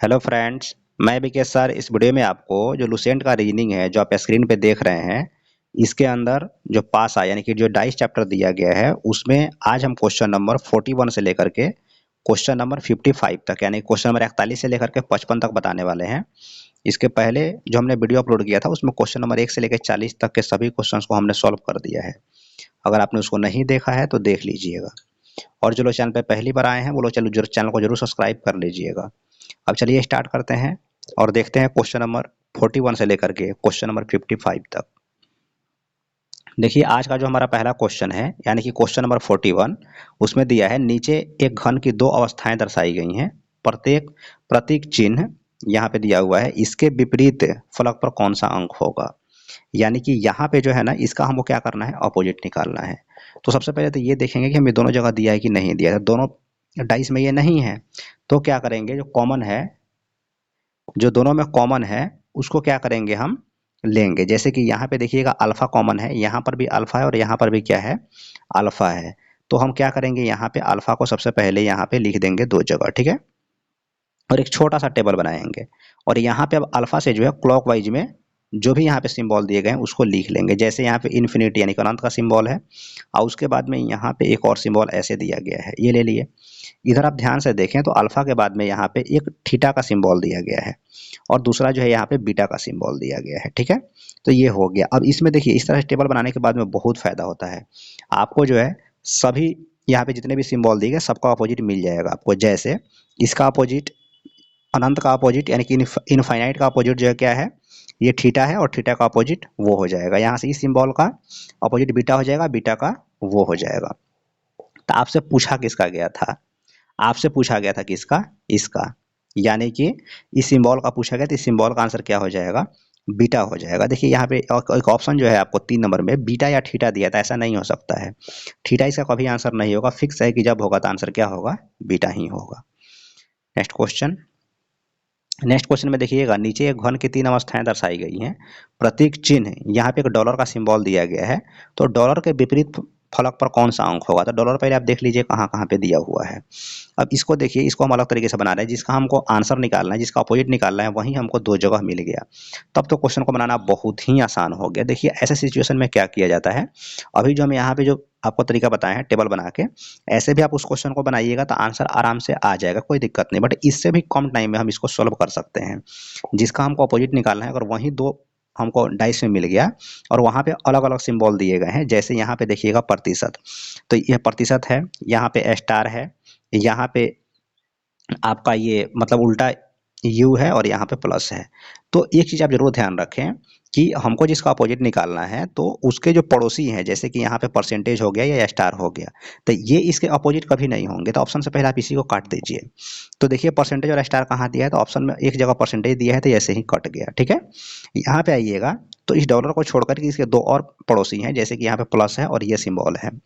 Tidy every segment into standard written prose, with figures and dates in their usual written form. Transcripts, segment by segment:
Hello friends. मैं Vikesh sir इस video में आपको जो लुसेंट का रीजनिंग है जो आप स्क्रीन पे देख रहे हैं इसके अंदर जो पासा यानी कि जो डाइस चैप्टर दिया गया है उसमें आज हम क्वेश्चन नंबर 41 से लेकर के क्वेश्चन नंबर 55 तक यानी क्वेश्चन नंबर 41 से लेकर के 55 तक बताने वाले हैं। इसके पहले जो हमने वीडियो अपलोड किया था उसमें क्वेश्चन नंबर 1 से लेकर 40 तक के सभी क्वेश्चंस को हमने सॉल्व कर दिया है। अगर आपने उसको नहीं देखा है तो देख लीजिएगा। और जो लोग चैनल पर पहली बार आए हैं वो लोग चैनल को जरूर सब्सक्राइब कर लीजिएगा। अब चलिए स्टार्ट करते हैं और देखते हैं क्वेश्चन नंबर 41 से लेकर के क्वेश्चन नंबर 55 तक। देखिए आज का जो हमारा पहला क्वेश्चन है यानी कि क्वेश्चन नंबर 41 उसमें दिया है नीचे एक घन की दो अवस्थाएं दर्शाई गई हैं। प्रत्येक प्रतीक चिन्ह यहाँ पे दिया हुआ है, इसके विपरीत फलक पर कौन सा अंक होगा। यानी कि यहाँ पे जो है ना इसका हमको क्या करना है, अपोजिट निकालना है। तो सबसे पहले तो ये देखेंगे कि हमें दोनों जगह दिया है कि नहीं दिया है। दोनों डाइस में ये नहीं है तो क्या करेंगे, जो कॉमन है जो दोनों में कॉमन है उसको क्या करेंगे हम लेंगे। जैसे कि यहाँ पे देखिएगा अल्फा कॉमन है, यहाँ पर भी अल्फा है और यहाँ पर भी क्या है, अल्फा है। तो हम क्या करेंगे, यहाँ पे अल्फा को सबसे पहले यहाँ पे लिख देंगे दो जगह, ठीक है। और एक छोटा सा टेबल बनाएंगे और यहाँ पे अब अल्फा से जो है क्लॉकवाइज में जो भी यहाँ पे सिंबल दिए गए हैं उसको लिख लेंगे। जैसे यहाँ पे इन्फिनिटी यानी कि अनंत का सिंबल है और उसके बाद में यहाँ पे एक और सिंबल ऐसे दिया गया है, ये ले लिए। इधर आप ध्यान से देखें तो अल्फा के बाद में यहाँ पे एक थीटा का सिंबल दिया गया है और दूसरा जो है यहाँ पे बीटा का सिंबल दिया गया है, ठीक है। तो ये हो गया। अब इसमें देखिए इस तरह से टेबल बनाने के बाद में बहुत फायदा होता है आपको, जो है सभी यहाँ पे जितने भी सिंबल दिए गए सबका अपोजिट मिल जाएगा आपको। जैसे इसका अपोजिट अनंत का अपोजिट यानी कि इनफाइनाइट का अपोजिट जो है क्या है, ये थीटा है और थीटा का अपोजिट वो हो जाएगा। यहाँ से इस सिंबल का अपोजिट बीटा हो जाएगा, बीटा का वो हो जाएगा। तो आपसे पूछा किसका गया था, आपसे पूछा गया था किसका, इसका। यानी कि इस सिंबल का पूछा गया तो इस सिंबल का आंसर क्या हो जाएगा, बीटा हो जाएगा। देखिए यहाँ पे एक ऑप्शन जो है आपको 3 नंबर में बीटा या थीटा दिया था, ऐसा नहीं हो सकता है। थीटा इसका कभी आंसर नहीं होगा, फिक्स है कि जब होगा तो आंसर क्या होगा, बीटा ही होगा। नेक्स्ट क्वेश्चन में देखिएगा नीचे एक घन की 3 अवस्थाएं दर्शाई गई हैं। प्रतीक चिन्ह यहाँ पे एक डॉलर का सिंबल दिया गया है, तो डॉलर के विपरीत फलक पर कौन सा अंक होगा। तो डॉलर पहले आप देख लीजिए कहाँ कहाँ पे दिया हुआ है। अब इसको देखिए, इसको हम अलग तरीके से बना रहे हैं। जिसका हमको आंसर निकालना है, जिसका अपोजिट निकालना है, वहीं हमको दो जगह मिल गया। तब तो क्वेश्चन को बनाना बहुत ही आसान हो गया। देखिए ऐसे सिचुएशन में क्या किया जाता है, अभी जो हम यहाँ पे जो आपको तरीका बताए हैं टेबल बना के, ऐसे भी आप उस क्वेश्चन को बनाइएगा तो आंसर आराम से आ जाएगा, कोई दिक्कत नहीं। बट इससे भी कम टाइम में हम इसको सॉल्व कर सकते हैं। जिसका हमको अपोजिट निकालना है, अगर वहीं दो हमको डाइस में मिल गया और वहाँ पे अलग अलग सिंबल दिए गए हैं, जैसे यहाँ पे देखिएगा प्रतिशत, तो यह प्रतिशत है, यहाँ पे स्टार है, यहाँ पे आपका ये मतलब उल्टा यू है और यहाँ पे प्लस है। तो एक चीज़ आप जरूर ध्यान रखें कि हमको जिसका अपोजिट निकालना है तो उसके जो पड़ोसी हैं, जैसे कि यहाँ पे परसेंटेज हो गया या स्टार हो गया, तो ये इसके अपोजिट कभी नहीं होंगे। तो ऑप्शन से पहले आप इसी को काट दीजिए। तो देखिए परसेंटेज और स्टार कहाँ दिया है, तो ऑप्शन में एक जगह परसेंटेज दिया है तो ऐसे ही कट गया, ठीक है। यहाँ पे आइएगा तो इस डॉलर को छोड़कर के इसके दो और पड़ोसी हैं, जैसे कि यहाँ पे प्लस है और ये सिंबल है,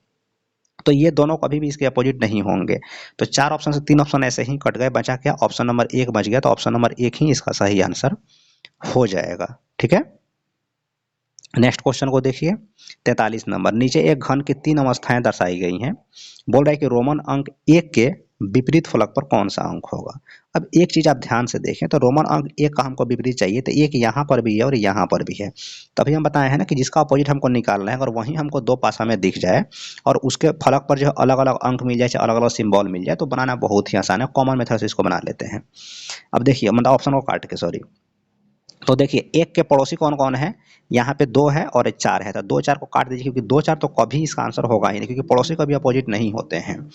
तो ये दोनों कभी भी इसके अपोजिट नहीं होंगे। तो 4 ऑप्शन से 3 ऑप्शन ऐसे ही कट गए, बचा क्या, ऑप्शन नंबर 1 बच गया। तो ऑप्शन नंबर 1 ही इसका सही आंसर हो जाएगा, ठीक है। नेक्स्ट क्वेश्चन को देखिए 43 नंबर, नीचे एक घन की 3 अवस्थाएं दर्शाई गई हैं। बोल रहा है कि रोमन अंक 1 के विपरीत फलक पर कौन सा अंक होगा। अब एक चीज आप ध्यान से देखें तो रोमन अंक 1 का हमको विपरीत चाहिए, तो 1 यहाँ पर भी है और यहाँ पर भी है। तभी हम बताए हैं ना कि जिसका अपोजिट हमको निकालना है, अगर वहीं हमको दो पासा में दिख जाए और उसके फलक पर जो है अलग अलग अंक मिल जाए, चाहे अलग अलग सिंबल मिल जाए, तो बनाना बहुत ही आसान है। कॉमन मेथड से इसको बना लेते हैं। अब देखिए मतलब ऑप्शन को काट के, सॉरी। तो देखिए एक के पड़ोसी कौन कौन है, यहाँ पे 2 है और 4 है, तो 2 4 को काट दीजिए, क्योंकि 2 4 तो कभी इसका आंसर होगा ही नहीं, क्योंकि पड़ोसी कभी अपोजिट नहीं होते हैं,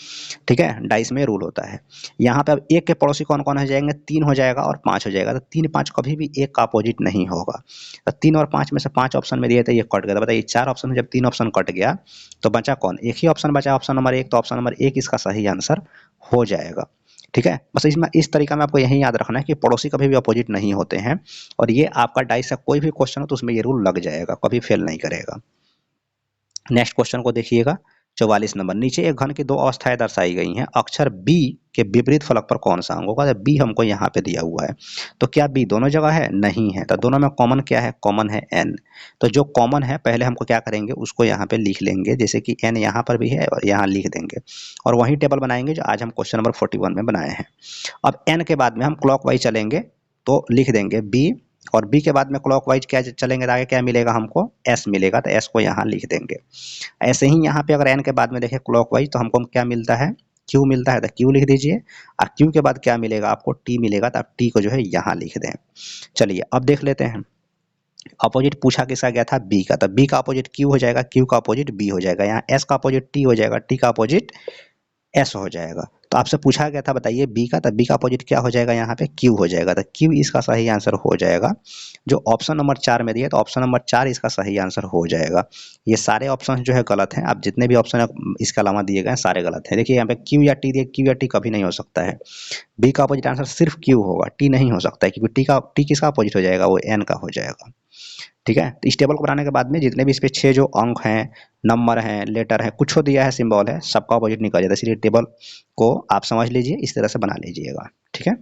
ठीक है। डाइस में रूल होता है। यहाँ पे अब एक के पड़ोसी कौन कौन हो जाएंगे, 3 हो जाएगा और 5 हो जाएगा। तो 3 5 कभी भी एक का अपोजिट नहीं होगा। तो 3 और 5 में से 5 ऑप्शन में दिए थे, ये कट गया। तो बताइए 4 ऑप्शन में जब 3 ऑप्शन कट गया तो बचा कौन, एक ही ऑप्शन बचा, ऑप्शन नंबर 1। तो ऑप्शन नंबर 1 इसका सही आंसर हो जाएगा, ठीक है। बस इसमें इस तरीका में आपको यही याद रखना है कि पड़ोसी कभी भी अपोजिट नहीं होते हैं। और ये आपका डाइस का कोई भी क्वेश्चन हो तो उसमें ये रूल लग जाएगा, कभी फेल नहीं करेगा। नेक्स्ट क्वेश्चन को देखिएगा 44 नंबर, नीचे एक घन की दो अवस्थाएं दर्शाई गई हैं, अक्षर बी के विपरीत फलक पर कौन सा अंक होगा? तो बी हमको यहाँ पे दिया हुआ है, तो क्या बी दोनों जगह है? नहीं है, तो दोनों में कॉमन क्या है? कॉमन है एन। तो जो कॉमन है पहले हमको क्या करेंगे, उसको यहाँ पे लिख लेंगे, जैसे कि एन यहाँ पर भी है और यहाँ लिख देंगे, और वही टेबल बनाएंगे जो आज हम क्वेश्चन नंबर 41 में बनाए हैं। अब एन के बाद में हम क्लॉकवाइज चलेंगे, तो लिख देंगे बी, और बी के बाद में क्लॉकवाइज क्या चलेंगे तो आगे क्या मिलेगा हमको? एस मिलेगा, तो एस को यहाँ लिख देंगे। ऐसे ही यहाँ पे अगर एन के बाद में देखें क्लॉकवाइज, तो हमको क्या मिलता है? क्यू मिलता है, तो क्यू लिख दीजिए, और क्यू के बाद क्या मिलेगा आपको? टी मिलेगा, तो आप टी को जो है यहाँ लिख दें। चलिए अब देख लेते हैं, अपोजिट पूछा किसका गया था? बी का, तो बी का अपोजिट क्यू हो जाएगा, क्यू का अपोजिट बी हो जाएगा, यहाँ एस का अपोजिट टी हो जाएगा, टी का अपोजिट एस हो जाएगा। तो आपसे पूछा गया था बताइए बी का, तो बी का अपोजिट क्या हो जाएगा? यहाँ पे क्यू हो जाएगा, तो क्यू इसका सही आंसर हो जाएगा। जो ऑप्शन नंबर 4 में दिया, तो ऑप्शन नंबर 4 इसका सही आंसर हो जाएगा। ये सारे ऑप्शन जो है गलत हैं, आप जितने भी ऑप्शन इसके अलावा दिए गए हैं सारे गलत हैं। देखिए यहाँ पे क्यू या टी दिए, क्यू या टी कभी नहीं हो सकता है। बी का अपोजिट आंसर सिर्फ क्यू होगा, टी नहीं हो सकता है, क्योंकि टी किसका अपोजिट हो जाएगा? वो एन का हो जाएगा। ठीक है, तो इस टेबल को बनाने के बाद में जितने भी इस पे 6 जो अंक हैं, नंबर हैं, लेटर हैं, कुछ दिया है, सिंबल है, सबका अपोजिट निकल जाता है, इसलिए टेबल को आप समझ लीजिए, इस तरह से बना लीजिएगा। ठीक है,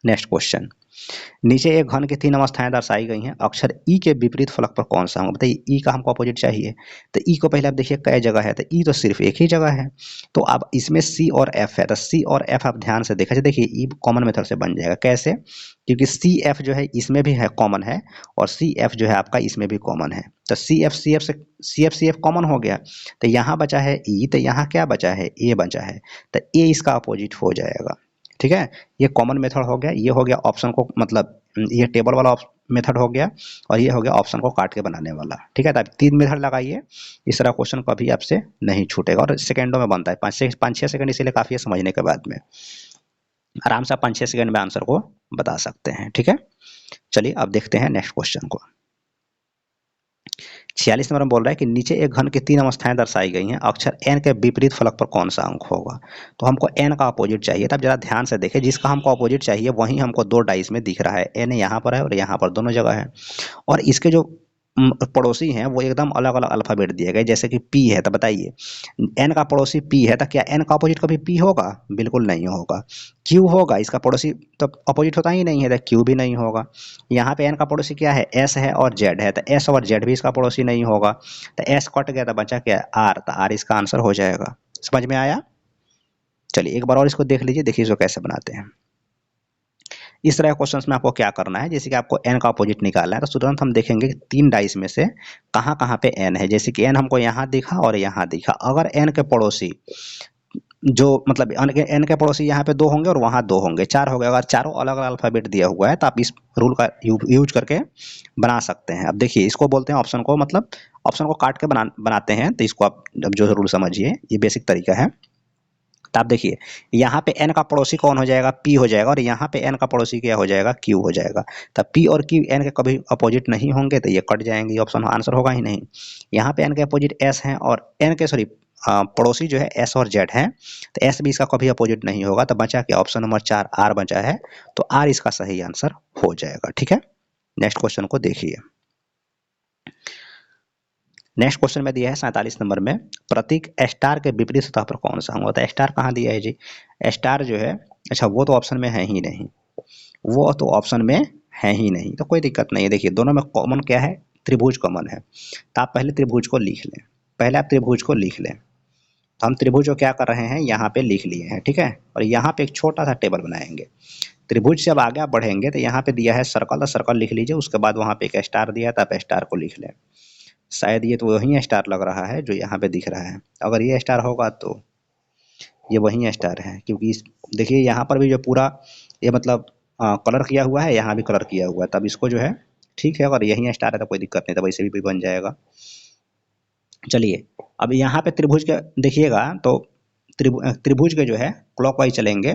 नेक्स्ट क्वेश्चन, नीचे एक घन की 3 अवस्थाएं दर्शाई गई हैं, अक्षर ई के विपरीत फलक पर कौन सा होगा? बताइए, ई का हमको अपोजिट चाहिए, तो ई को पहले आप देखिए कई जगह है, तो ई तो सिर्फ एक ही जगह है, तो अब इसमें सी और एफ है, तो सी और एफ आप ध्यान से देखा, देखिए ई कॉमन मेथड से बन जाएगा। कैसे? क्योंकि सी एफ जो है इसमें भी है, कॉमन है, और सी एफ जो है आपका इसमें भी कॉमन है, तो सी एफ कॉमन हो गया, तो यहाँ बचा है ई, तो यहाँ क्या बचा है? ए बचा है, तो ए इसका अपोजिट हो जाएगा। ठीक है, ये कॉमन मेथड हो गया, ये हो गया ऑप्शन को, मतलब ये टेबल वाला मेथड हो गया, और ये हो गया ऑप्शन को काट के बनाने वाला। ठीक है, तो आप 3 मेथड लगाइए, इस तरह क्वेश्चन कभी आपसे नहीं छूटेगा, और सेकंडों में बनता है, 5-6 सेकंड इसीलिए काफ़ी है समझने के बाद में, आराम से आप 5-6 सेकंड में आंसर को बता सकते हैं। ठीक है, चलिए अब देखते हैं नेक्स्ट क्वेश्चन को। 46 नंबर में बोल रहा है कि नीचे एक घन की 3 अवस्थाएं दर्शाई गई हैं, अक्षर एन के विपरीत फलक पर कौन सा अंक होगा? तो हमको एन का अपोजिट चाहिए, तब जरा ध्यान से देखें, जिसका हमको अपोजिट चाहिए वही हमको 2 डाइस में दिख रहा है, एन यहाँ पर है और यहाँ पर, दोनों जगह है, और इसके जो पड़ोसी हैं वो एकदम अलग अलग अल्फाबेट दिए गए, जैसे कि पी है, तो बताइए एन का पड़ोसी पी है, तो क्या एन का अपोजिट कभी पी होगा? बिल्कुल नहीं होगा। क्यू होगा, इसका पड़ोसी तो अपोजिट होता ही नहीं है, तो क्यू भी नहीं होगा। यहाँ पे एन का पड़ोसी क्या है? एस है और जेड है, तो एस और जेड भी इसका पड़ोसी नहीं होगा, तो एस कट गया, तो बचा क्या? आर, तो आर इसका आंसर हो जाएगा। समझ में आया? चलिए एक बार और इसको देख लीजिए, देखिए इसको कैसे बनाते हैं। इस तरह के क्वेश्चंस में आपको क्या करना है, जैसे कि आपको एन का अपोजिट निकालना है, तो तुरंत हम देखेंगे कि 3 डाइस में से कहाँ कहाँ पे एन है, जैसे कि एन हमको यहाँ दिखा और यहाँ दिखा, अगर एन के पड़ोसी जो मतलब एन के पड़ोसी यहाँ पे 2 होंगे और वहाँ 2 होंगे, 4 हो गए, अगर चारों अलग अलग अल्फाबेट दिया हुआ है तो आप इस रूल का यूज करके बना सकते हैं। अब देखिए इसको बोलते हैं ऑप्शन को, मतलब ऑप्शन को काट के बनाते हैं, तो इसको आप अब जो रूल समझिए, ये बेसिक तरीका है। तो आप देखिए यहाँ पे एन का पड़ोसी कौन हो जाएगा? पी हो जाएगा, और यहाँ पे एन का पड़ोसी क्या हो जाएगा? क्यू हो जाएगा। तब पी और क्यू एन के कभी अपोजिट नहीं होंगे, तो ये कट जाएंगे, ऑप्शन आंसर होगा ही नहीं। यहाँ पे एन के अपोजिट एस हैं, और एन के सॉरी पड़ोसी जो है एस और जेड है, तो एस भी इसका कभी अपोजिट नहीं होगा, तो बचा क्या? ऑप्शन नंबर 4 आर बचा है, तो आर इसका सही आंसर हो जाएगा। ठीक है, नेक्स्ट क्वेश्चन को देखिए। नेक्स्ट क्वेश्चन में दिया है 47 नंबर में, प्रतीक स्टार के विपरीत सतह पर कौन सा होगा? तो स्टार कहाँ दिया है जी? स्टार जो है, अच्छा वो तो ऑप्शन में है ही नहीं, वो तो ऑप्शन में है ही नहीं, तो कोई दिक्कत नहीं है। देखिए दोनों में कॉमन क्या है? त्रिभुज कॉमन है, तो आप पहले त्रिभुज को लिख लें, पहले आप त्रिभुज को लिख लें। तो हम त्रिभुज को क्या कर रहे हैं? यहाँ पे लिख लिए हैं। ठीक है, और यहाँ पे एक छोटा सा टेबल बनाएंगे। त्रिभुज से अब आगे आप बढ़ेंगे तो यहाँ पे दिया है सर्कल, तो सर्कल लिख लीजिए, उसके बाद वहाँ पे एक स्टार दिया है, तो आप स्टार को लिख लें। शायद ये तो वही स्टार लग रहा है जो यहाँ पे दिख रहा है, अगर ये स्टार होगा तो ये वही स्टार है, क्योंकि देखिए यहाँ पर भी जो पूरा ये मतलब कलर किया हुआ है, यहाँ भी कलर किया हुआ है, तब इसको जो है ठीक है, अगर यही स्टार है तो कोई दिक्कत नहीं, तो वैसे भी बन जाएगा। चलिए अब यहाँ पे त्रिभुज के देखिएगा, तो त्रिभुज के जो है क्लॉकवाइज चलेंगे,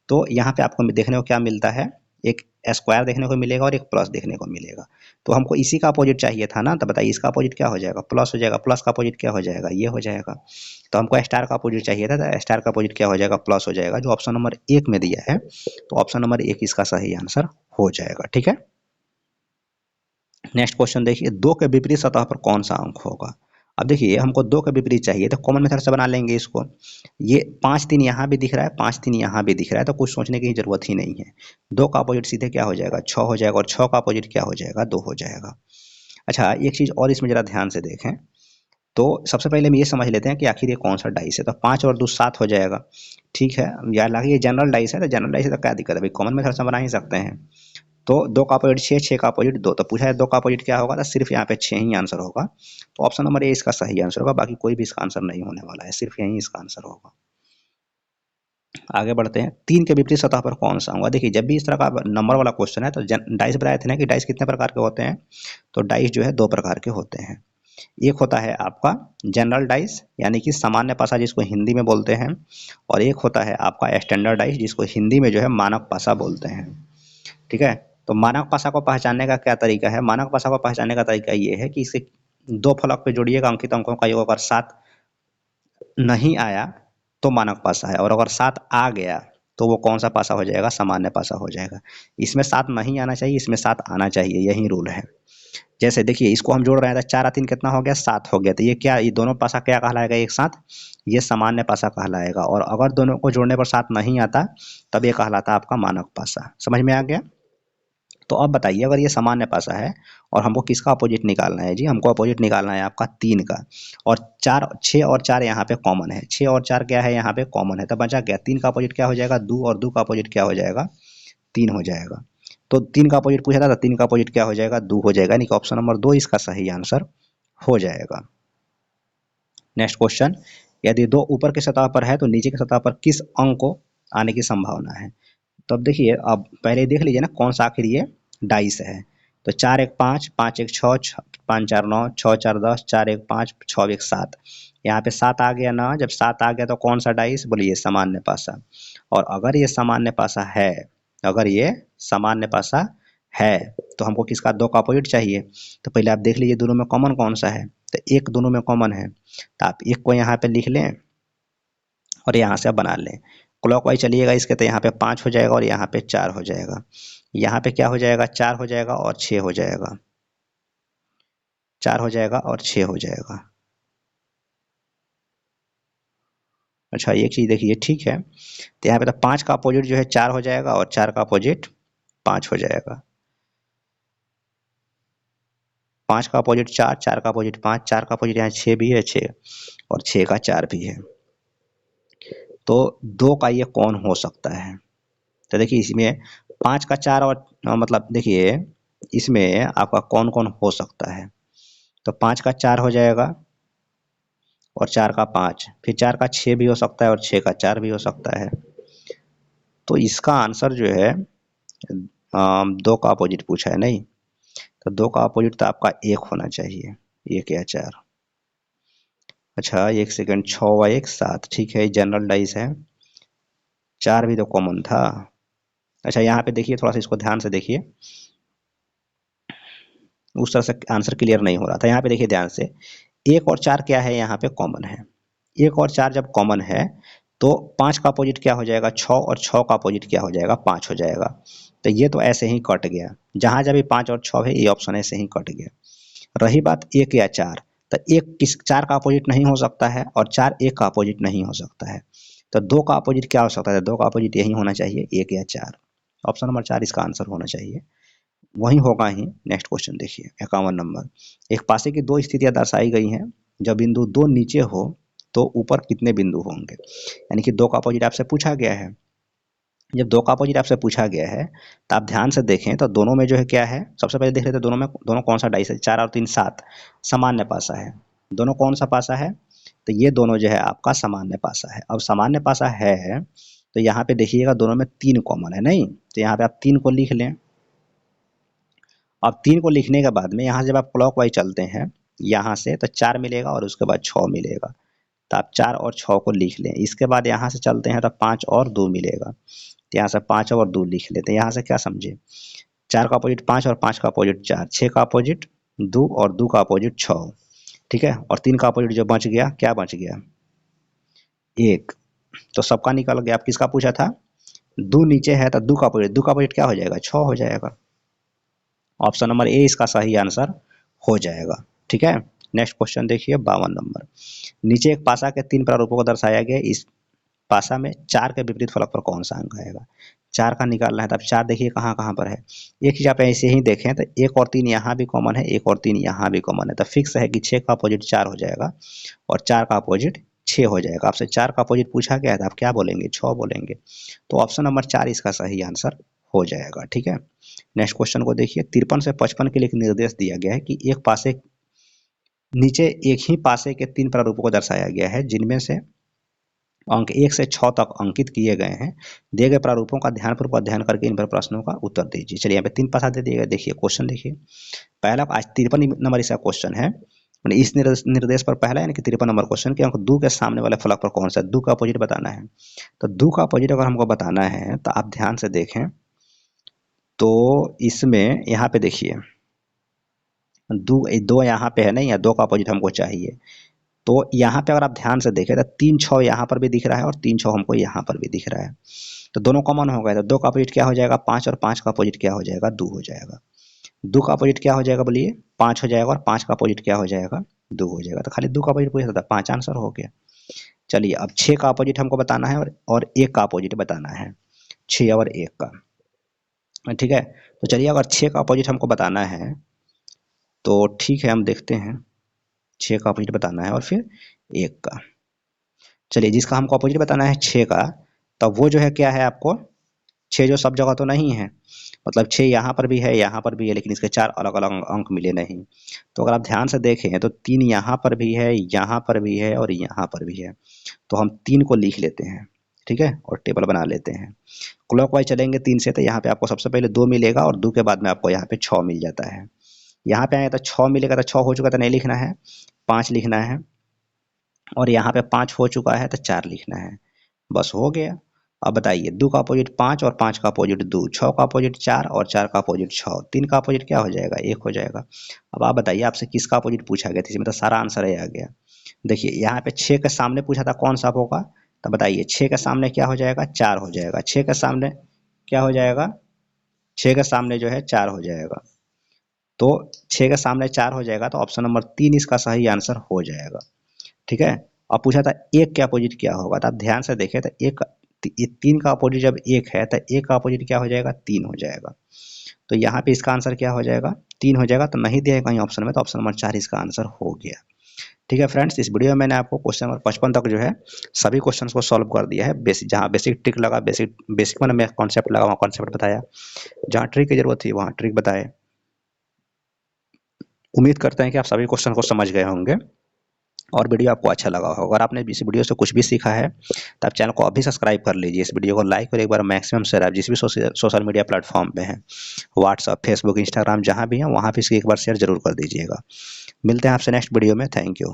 तो यहाँ पे आपको देखने को क्या मिलता है? एक स्क्वायर देखने को मिलेगा और एक प्लस देखने को मिलेगा, तो हमको इसी का अपोजिट चाहिए था ना, तो बताइए इसका अपोजिट क्या हो जाएगा? प्लस हो जाएगा, प्लस का अपोजिट क्या हो जाएगा? ये हो जाएगा। तो हमको स्टार का अपोजिट चाहिए था, तो स्टार का अपोजिट क्या हो जाएगा? प्लस हो जाएगा, जो ऑप्शन नंबर 1 में दिया है, तो ऑप्शन नंबर 1 इसका सही आंसर हो जाएगा। ठीक है, नेक्स्ट क्वेश्चन देखिए, 2 के विपरीत सतह पर कौन सा अंक होगा? अब देखिए हमको 2 का विपरीत चाहिए तो कॉमन मेथड से बना लेंगे इसको। ये 5 3 यहाँ भी दिख रहा है, 5 3 यहाँ भी दिख रहा है, तो कुछ सोचने की ज़रूरत ही नहीं है। 2 का अपोजिट सीधे क्या हो जाएगा, 6 हो जाएगा, और 6 का अपोजिट क्या हो जाएगा, 2 हो जाएगा। अच्छा, एक चीज़ और इसमें ज़रा ध्यान से देखें, तो सबसे पहले हम ये समझ लेते हैं कि आखिर ये कौन सा डाइस है। तो 5 और 2 7 हो जाएगा, ठीक है। या हालांकि ये जनरल डाइस है, तो जनरल डाइस है तो क्या दिक्कत है भाई, कॉमन मेथड से बना ही सकते हैं। तो 2 का अपोजिट 6, 6 का अपोजिट 2, तो पूछा है 2 का अपोजिट क्या होगा, तो सिर्फ यहाँ पे 6 ही आंसर होगा। तो ऑप्शन नंबर ए इसका सही आंसर होगा, बाकी कोई भी इसका आंसर नहीं होने वाला है, सिर्फ यही इसका आंसर होगा। आगे बढ़ते हैं, 3 के विपरीत सतह पर कौन सा होगा। देखिए जब भी इस तरह का नंबर वाला क्वेश्चन है तो डाइस बताए थे ना कि डाइस कितने प्रकार के होते हैं, तो डाइस जो है 2 प्रकार के होते हैं। एक होता है आपका जनरल डाइस यानी कि सामान्य पासा जिसको हिंदी में बोलते हैं, और एक होता है आपका स्टैंडर्ड डाइस जिसको हिंदी में जो है मानक पासा बोलते हैं, ठीक है। तो मानक पासा को पहचानने का क्या तरीका है, मानक पासा को पहचानने का तरीका ये है कि इसे 2 फलक पे जोड़िएगा, अंकित अंकों का योग अगर 7 नहीं आया तो मानक पासा है, और अगर 7 आ गया तो वो कौन सा पासा हो जाएगा, सामान्य पासा हो जाएगा। इसमें 7 नहीं आना चाहिए, इसमें 7 आना चाहिए, यही रूल है। जैसे देखिए इसको हम जोड़ रहे हैं तो 4 और 3 कितना हो गया, 7 हो गया, तो ये क्या, ये दोनों पासा क्या कहलाएगा एक साथ, ये सामान्य पासा कहलाएगा। और अगर दोनों को जोड़ने पर 7 नहीं आता तब ये कहलाता आपका मानक पासा। समझ में आ गया। तो अब बताइए अगर ये सामान्य पासा है और हमको किसका अपोजिट निकालना है जी, हमको अपोजिट निकालना है आपका 3 का, और 4 6 और 4 यहाँ पे कॉमन है, 6 और 4 क्या है यहाँ पे कॉमन है, तो बचा क्या, 3 का अपोजिट क्या हो जाएगा, 2, और 2 का अपोजिट क्या हो जाएगा, 3 हो जाएगा। तो 3 का अपोजिट पूछा था, तो 3 का अपोजिट क्या हो जाएगा, 2 हो जाएगा, यानी कि ऑप्शन नंबर 2 इसका सही आंसर हो जाएगा। नेक्स्ट क्वेश्चन, यदि 2 ऊपर की सतह पर है तो नीचे की सतह पर किस अंक को आने की संभावना है। तो अब देखिए, अब पहले देख लीजिए ना कौन सा आखिर ये डाइस है। तो 4 1 5, 5 1 6, 5 4 9, 6 4 10, 4 1 5, 6 1 7। यहाँ पे 7 आ गया ना, जब 7 आ गया तो कौन सा डाइस, बोलिए सामान्य पासा। और अगर ये सामान्य पासा है, अगर ये सामान्य पासा है तो हमको किसका, 2 का अपोजिट चाहिए। तो पहले आप देख लीजिए दोनों में कॉमन कौन सा है, तो एक दोनों में कॉमन है, तो आप एक को यहाँ पे लिख लें और यहाँ से आप बना लें। क्लॉकवाइज चलिएगा इसके, तो यहाँ पे 5 हो जाएगा और यहाँ पे 4 हो जाएगा। यहाँ पे क्या हो जाएगा, 4 हो जाएगा और 6 हो जाएगा, 4 हो जाएगा और 6 हो जाएगा। अच्छा एक चीज़ देखिए, ठीक है, तो यहाँ पे तो 5 का अपोजिट जो है 4 हो जाएगा और 4 का अपोजिट 5 हो जाएगा। 5 का अपोजिट 4, 4 का अपोजिट 5, 4 का अपोजिट यहाँ 6 भी है, 6 और 6 का 4 भी है। तो 2 का ये कौन हो सकता है। तो देखिए इसमें 5 का 4 और मतलब देखिए इसमें आपका कौन कौन हो सकता है। तो 5 का 4 हो जाएगा और 4 का 5, फिर 4 का 6 भी हो सकता है और 6 का 4 भी हो सकता है। तो इसका आंसर जो है 2 का अपोजिट पूछा है नहीं, तो 2 का अपोजिट तो आपका 1 होना चाहिए, 1 या 4। अच्छा एक सेकंड, 6 व 1 7, ठीक है जनरल डाइस है, 4 भी तो कॉमन था। अच्छा यहाँ पे देखिए थोड़ा सा इसको ध्यान से देखिए, उस तरह से आंसर क्लियर नहीं हो रहा था। यहाँ पे देखिए ध्यान से, 1 और 4 क्या है यहाँ पे कॉमन है, 1 और 4 जब कॉमन है तो 5 का अपोजिट क्या हो जाएगा, 6, और 6 का अपोजिट क्या हो जाएगा, 5 हो जाएगा। तो ये तो ऐसे ही कट गया, जहाँ जब भी 5 और 6 है ये ऑप्शन ऐसे ही कट गया। रही बात 1 या 4, तो 1 किस 4 का अपोजिट नहीं हो सकता है और 4 1 का अपोजिट नहीं हो सकता है। तो 2 का अपोजिट क्या हो सकता है, 2 का अपोजिट यही होना चाहिए, 1 या 4। ऑप्शन नंबर 4 इसका आंसर होना चाहिए, वही होगा ही। नेक्स्ट क्वेश्चन देखिए 51 नंबर, एक पासे की 2 स्थितियां दर्शाई गई हैं, जब बिंदु 2 नीचे हो तो ऊपर कितने बिंदु होंगे। यानी कि 2 का अपोजिट आपसे पूछा गया है। जब 2 का अपोजिट आपसे पूछा गया है तो आप ध्यान से देखें, तो दोनों में जो है क्या है, सबसे पहले देख लेते हैं दोनों में, दोनों कौन सा डाइस है, 4 और 3 7, सामान्य पासा है। दोनों कौन सा पासा है, तो ये दोनों जो है आपका सामान्य पासा है। अब सामान्य पासा है तो यहाँ पे देखिएगा दोनों में 3 कॉमन है नहीं, तो यहाँ पे आप 3 को लिख लें। अब 3 को लिखने के बाद में यहाँ से जब आप क्लॉकवाइज चलते हैं यहाँ से, तो 4 मिलेगा और उसके बाद 6 मिलेगा, तो आप 4 और 6 को लिख लें। इसके बाद यहाँ से चलते हैं तो 5 और 2 मिलेगा, तो यहाँ से 5 और 2 लिख लेते हैं। यहाँ से क्या समझे, 4 का अपोजिट 5 और 5 का अपोजिट 4, 6 का अपोजिट 2 और 2 का अपोजिट 6, ठीक है। और 3 का अपोजिट जो बच गया, क्या बच गया, 1। तो सबका निकल गया। आप किसका पूछा था, 2 नीचे है तो 2 का अपोजिट क्या हो जाएगा, 6 हो जाएगा। ऑप्शन नंबर ए इसका सही आंसर हो जाएगा, ठीक है। नेक्स्ट क्वेश्चन देखिए 52 नंबर। नीचे एक पासा के 3 प्रारूपों को दर्शाया गया, इस पासा में 4 के विपरीत फलक पर कौन सा अंक आएगा? 4 का निकालना है, तो अब 4 देखिए कहाँ-कहाँ पर है। एक चीज़ आप ऐसे ही देखें तो 1 और 3 यहाँ भी कॉमन है, 1 और 3 यहाँ भी कॉमन है, तो फिक्स है कि 6 का अपोजिट 4 हो जाएगा और 4 का अपोजिट 6 हो जाएगा। आपसे 4 का अपोजिट पूछा गया है तो आप क्या बोलेंगे? 6 बोलेंगे। तो ऑप्शन नंबर 4 इसका सही आंसर हो जाएगा। ठीक है, नेक्स्ट क्वेश्चन को देखिए। 53 से 55 के लिए एक निर्देश दिया गया है कि एक पासे नीचे एक ही पासे के 3 प्रारूपों को दर्शाया गया है जिनमें से अंक 1 से 6 तक अंकित किए गए हैं। दिए गए प्रारूपों का ध्यानपूर्वक अध्ययन करके इन पर प्रश्नों का उत्तर दीजिए। चलिए यहाँ पे 3 पासा दे दिए गए, देखिए क्वेश्चन देखिए। पहला आज 53 नंबर इसका क्वेश्चन है। इस निर्देश पर पहला यानी कि 53 नंबर क्वेश्चन के अंक 2 के सामने वाले फलक पर कौन सा 2 का अपोजिट बताना है। तो 2 का अपोजिट अगर हमको बताना है तो आप ध्यान से देखें तो इसमें यहाँ पे देखिए 2 यहाँ पे है नहीं, या 2 का अपोजिट हमको चाहिए। तो यहाँ पे अगर आप ध्यान से देखें तो 3 6 यहाँ पर भी दिख रहा है और 3 6 हमको यहाँ पर भी दिख रहा है, तो दोनों कॉमन हो गए। तो 2 का अपोजिट क्या हो जाएगा? 5, और 5 का अपोजिट क्या हो जाएगा? 2 हो जाएगा। 2 का अपोजिट क्या हो जाएगा बोलिए? 5 हो जाएगा, और 5 का अपोजिट क्या हो जाएगा? 2 हो जाएगा। तो खाली 2 का अपोजिट पूछा था, 5 आंसर हो गया। चलिए अब 6 का अपोजिट हमको बताना है और 1 का अपोजिट बताना है, 6 और 1 का। ठीक है, तो चलिए अगर 6 का अपोजिट हमको बताना है तो ठीक है, हम देखते हैं। 6 का अपोजिट बताना है और फिर 1 का। चलिए जिसका हमको अपोजिट बताना है 6 का, तब वो जो है क्या है आपको, 6 जो सब जगह तो नहीं है, मतलब 6 यहाँ पर भी है, यहाँ पर भी है, लेकिन इसके 4 अलग-अलग अंक मिले नहीं। तो अगर आप ध्यान से देखें तो 3 यहाँ पर भी है, यहाँ पर भी है और यहाँ पर भी है। तो हम 3 को लिख लेते हैं, ठीक है, और टेबल बना लेते हैं। क्लॉकवाइज चलेंगे 3 से, तो यहाँ पे आपको सबसे पहले 2 मिलेगा और 2 के बाद में आपको यहाँ पे 6 मिल जाता है। यहाँ पे आए तो 6 मिलेगा, तो 6 हो चुका तो नहीं लिखना है, 5 लिखना है, और यहाँ पे 5 हो चुका है तो 4 लिखना है, बस हो गया। अब बताइए 2 का अपोजिट 5 और 5 का अपोजिट 2, 6 का अपोजिट 4 और 4 का अपोजिट 6, 3 का अपोजिट क्या हो जाएगा? 1 हो जाएगा। अब आप बताइए आपसे किसका अपोजिट पूछा गया था, इसमें तो सारा आंसर ही आ गया। देखिए यहाँ पे 6 के सामने पूछा था कौन सा होगा, तो बताइए 6 के सामने क्या हो जाएगा? 4 हो जाएगा। 6 के सामने क्या हो जाएगा? 6 के सामने जो है 4 हो जाएगा। तो 6 के सामने 4 हो जाएगा, तो ऑप्शन नंबर 3 इसका सही आंसर हो जाएगा। ठीक है, अब पूछा था 1 के अपोजिट क्या होगा, तो आप ध्यान से देखें तो 3 का अपोजिट जब 1 है तो 1 का अपोजिट क्या हो जाएगा? 3 हो जाएगा। तो यहाँ पे इसका आंसर क्या हो जाएगा? 3 हो जाएगा। तो नहीं दिया है कहीं ऑप्शन में, तो ऑप्शन नंबर 4 इसका आंसर हो गया। ठीक है फ्रेंड्स, इस वीडियो में मैंने आपको क्वेश्चन नंबर 55 तक जो है सभी क्वेश्चंस को सॉल्व कर दिया है। जहाँ बेसिक ट्रिक लगा, बेसिक में कॉन्सेप्ट लगा वहाँ कॉन्सेप्ट बताया, जहाँ ट्रिक की जरूरत थी वहाँ ट्रिक बताए। उम्मीद करते हैं कि आप सभी क्वेश्चन को समझ गए होंगे और वीडियो आपको अच्छा लगा होगा। अगर आपने इस वीडियो से कुछ भी सीखा है तो आप चैनल को अभी सब्सक्राइब कर लीजिए, इस वीडियो को लाइक और एक बार मैक्सिमम शेयर, आप जिस भी सोशल मीडिया प्लेटफॉर्म पे हैं, व्हाट्सअप, फेसबुक, इंस्टाग्राम, जहाँ भी हैं वहाँ पे इसकी एक बार शेयर जरूर कर दीजिएगा। मिलते हैं आपसे नेक्स्ट वीडियो में। Thank you.